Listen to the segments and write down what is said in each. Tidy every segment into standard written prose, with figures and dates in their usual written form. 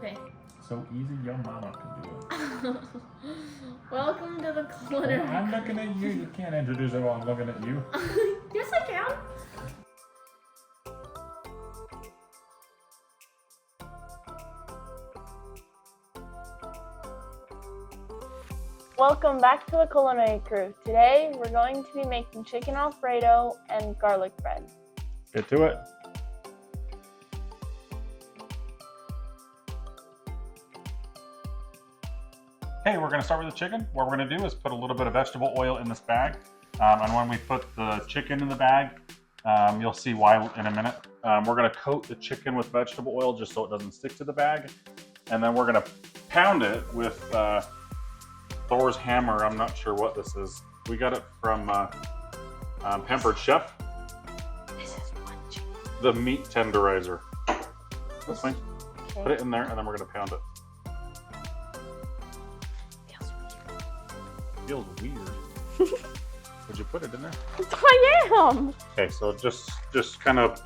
Okay. So easy, your mama can do it. Welcome to the Culinary. Oh, I'm looking at you. You can't introduce it while I'm looking at you. Yes, I can. Welcome back to the Culinary Crew. Today we're going to be making chicken Alfredo and garlic bread. Get to it. Okay, we're going to start with the chicken. What we're going to do is put a little bit of vegetable oil in this bag. And when we put the chicken in the bag, you'll see why in a minute. We're going to coat the chicken with vegetable oil just so it doesn't stick to the bag. And then we're going to pound it with Thor's hammer. I'm not sure what this is. We got it from Pampered Chef. This is one chicken. The meat tenderizer. This thing. Okay. Put it in there and then we're going to pound it. Feels weird. Would you put it in there? I am. Okay, so just kind of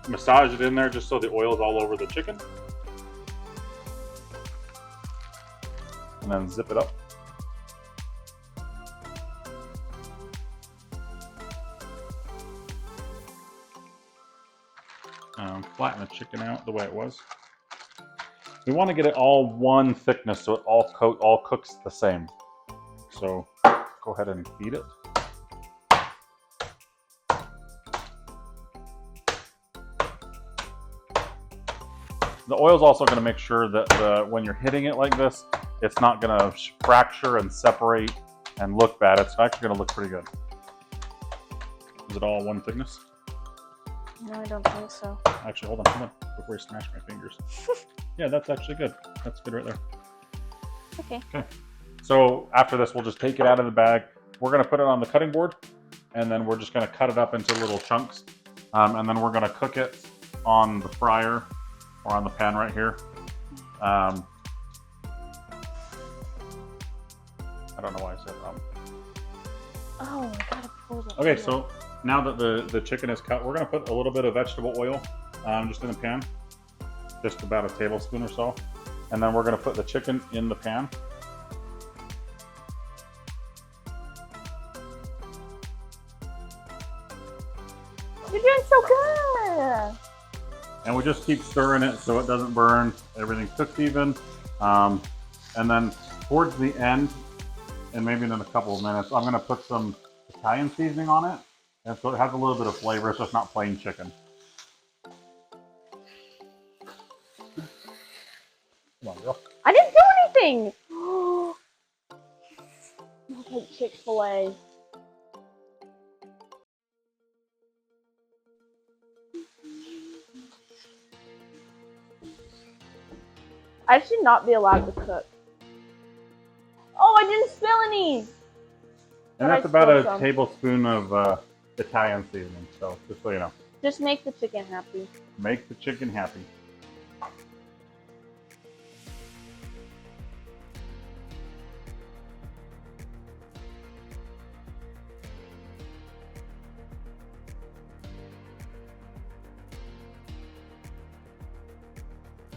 massage it in there just so the oil is all over the chicken. And then zip it up. Flatten the chicken out the way it was. We want to get it all one thickness so it all cooks the same. So go ahead and feed it. The oil is also going to make sure that when you're hitting it like this, it's not going to fracture and separate and look bad. It's actually going to look pretty good. Is it all one thickness? No, I don't think so. Actually, hold on, before you smash my fingers. Yeah, that's actually good. That's good right there. Okay. Okay. So after this, we'll just take it out of the bag. We're going to put it on the cutting board, and then we're just going to cut it up into little chunks. And then we're going to cook it on the fryer or on the pan right here. I don't know why I said that. Oh, I gotta pull that. Okay, so now that the chicken is cut, we're going to put a little bit of vegetable oil just in the pan, just about a tablespoon or so. And then we're going to put the chicken in the pan. You're doing so good. And we just keep stirring it so it doesn't burn. Everything cooks even. And then towards the end, and maybe in a couple of minutes, I'm going to put some Italian seasoning on it. And so it has a little bit of flavor, so it's not plain chicken. Come on, girl. I didn't do anything. Smells like Chick-fil-A. I should not be allowed to cook. Oh, I didn't spill any. And that's about a tablespoon of Italian seasoning, so just so you know. Just make the chicken happy. Make the chicken happy.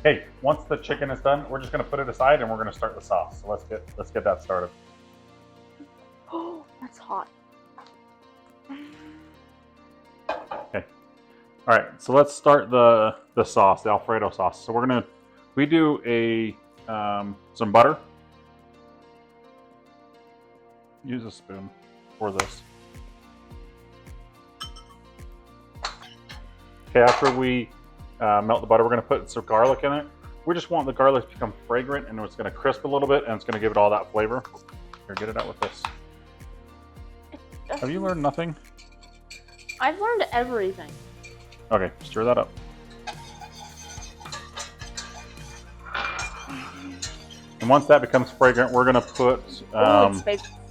Okay, once the chicken is done, we're just going to put it aside and we're going to start the sauce. So let's get that started. Oh, that's hot. Okay. All right, so let's start the sauce, the Alfredo sauce. So we do some butter. Use a spoon for this. Okay, after we melt the butter, we're going to put some garlic in it. We just want the garlic to become fragrant, and it's going to crisp a little bit, and it's going to give it all that flavor. Here, get it out with this. Have you learned nothing? I've learned everything. Okay, stir that up. And once that becomes fragrant, we're going to put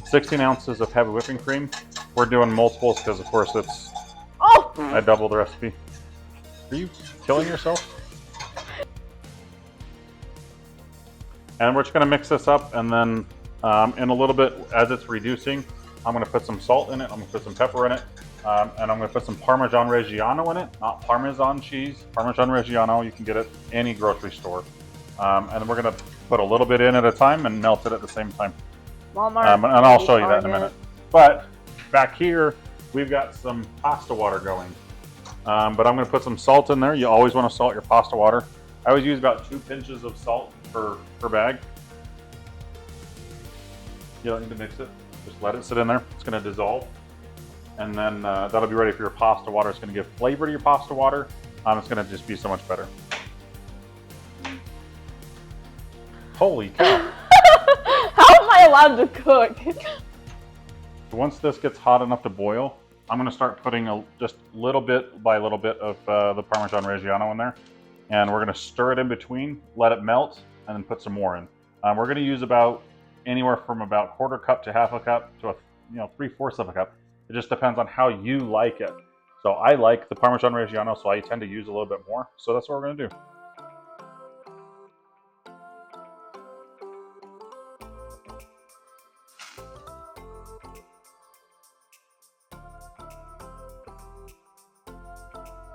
16 ounces of heavy whipping cream. We're doing multiples because, of course, I doubled the recipe. Are you killing yourself? And we're just going to mix this up, and then in a little bit, as it's reducing, I'm going to put some salt in it, I'm going to put some pepper in it, and I'm going to put some Parmigiano Reggiano in it, not Parmesan cheese. Parmigiano Reggiano, you can get it at any grocery store. And then we're going to put a little bit in at a time and melt it at the same time. Walmart. And I'll show you that in a Target. minute. But back here, we've got some pasta water going. But I'm going to put some salt in there. You always want to salt your pasta water. I always use about 2 pinches of salt per bag. You don't need to mix it. Just let it sit in there. It's going to dissolve. And then that'll be ready for your pasta water. It's going to give flavor to your pasta water. It's going to just be so much better. Holy cow. How am I allowed to cook? Once this gets hot enough to boil, I'm going to start putting just little bit by little bit of the Parmesan Reggiano in there. And we're going to stir it in between, let it melt, and then put some more in. We're going to use about anywhere from about 1/4 cup to 1/2 cup to 3/4 of a cup. It just depends on how you like it. So I like the Parmesan Reggiano, so I tend to use a little bit more. So that's what we're going to do.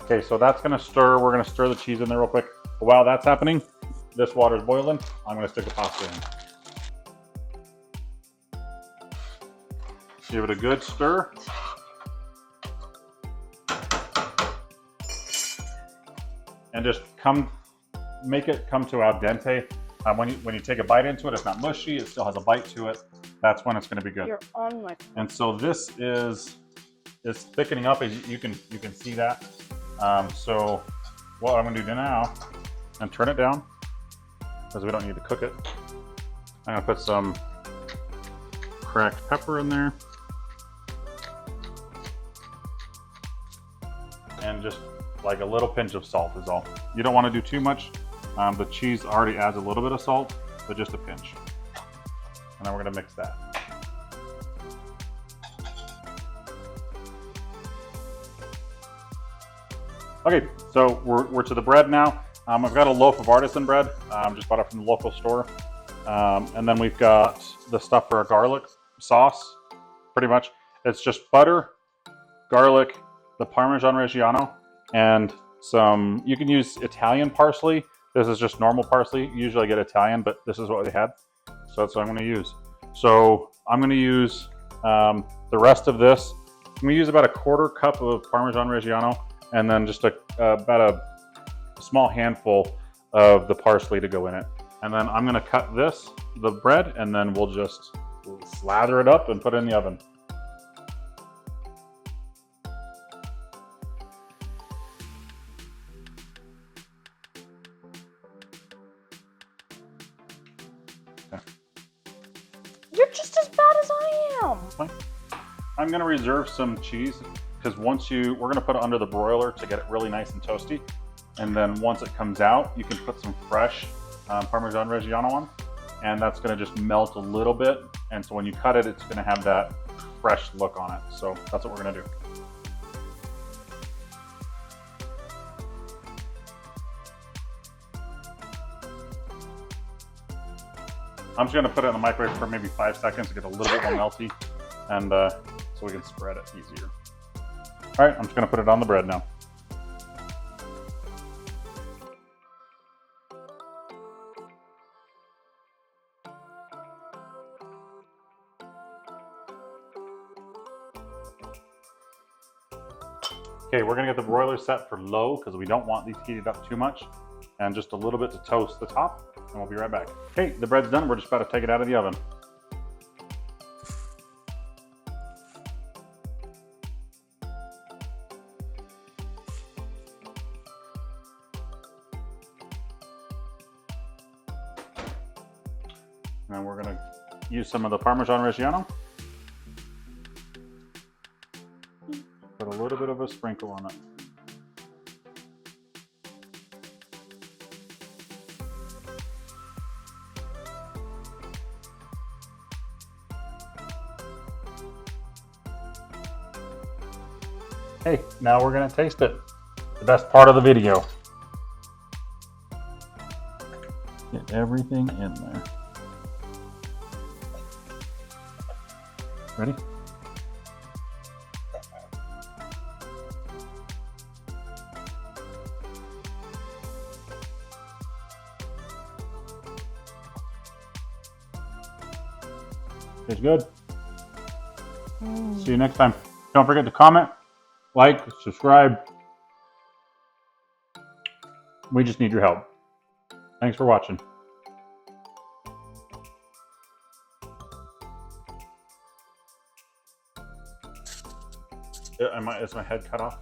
Okay, so that's going to stir. We're going to stir the cheese in there real quick. But while that's happening, this water's boiling. I'm going to stick the pasta in. Give it a good stir. And just make it come to al dente. When you take a bite into it, it's not mushy. It still has a bite to it. That's when it's going to be good. You're on my. And so this is thickening up. As you can see that. So what I'm going to do now, and turn it down because we don't need to cook it. I'm going to put some cracked pepper in there. And just like a little pinch of salt is all. You don't want to do too much. The cheese already adds a little bit of salt, but just a pinch. And then we're going to mix that. Okay, so we're to the bread now. I've got a loaf of artisan bread. Just bought it from the local store. And then we've got the stuff for a garlic sauce, pretty much. It's just butter, garlic, the Parmesan Reggiano, and some, you can use Italian parsley. This is just normal parsley. Usually I get Italian, but this is what they had. So that's what I'm going to use. So I'm going to use the rest of this. I'm going to use about a 1/4 cup of Parmesan Reggiano, and then just about a small handful of the parsley to go in it. And then I'm going to cut the bread, and then we'll just slather it up and put it in the oven. You're just as bad as I am. That's fine. I'm going to reserve some cheese because we're going to put it under the broiler to get it really nice and toasty. And then once it comes out, you can put some fresh Parmesan Reggiano on, and that's going to just melt a little bit. And so when you cut it, it's going to have that fresh look on it. So that's what we're going to do. I'm just going to put it in the microwave for maybe 5 seconds to get a little bit more melty, and so we can spread it easier. All right, I'm just going to put it on the bread now. Okay, we're going to get the broiler set for low because we don't want these heated up too much, and just a little bit to toast the top. And we'll be right back. Okay, the bread's done. We're just about to take it out of the oven. And we're going to use some of the Parmesan Reggiano. Put a little bit of a sprinkle on it. Hey, now we're going to taste it. The best part of the video. Get everything in there. Ready? It's good. See you next time. Don't forget to comment, like, subscribe. We just need your help. Thanks for watching. Is my head cut off?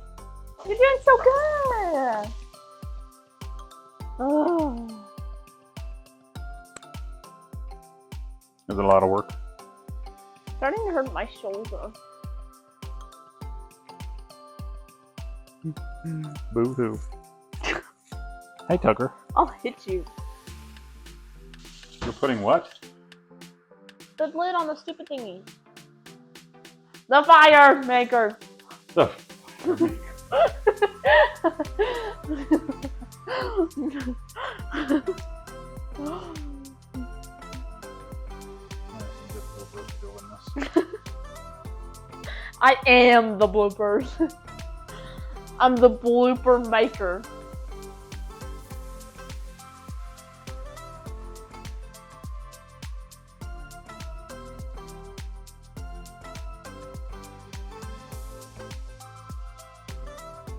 You're doing so good. Oh. Is it a lot of work? Starting to hurt my shoulder. Boo-hoo. Hey, Tucker. I'll hit you. You're putting what? The lid on the stupid thingy. The fire maker. The I am the bloopers. I'm the blooper maker.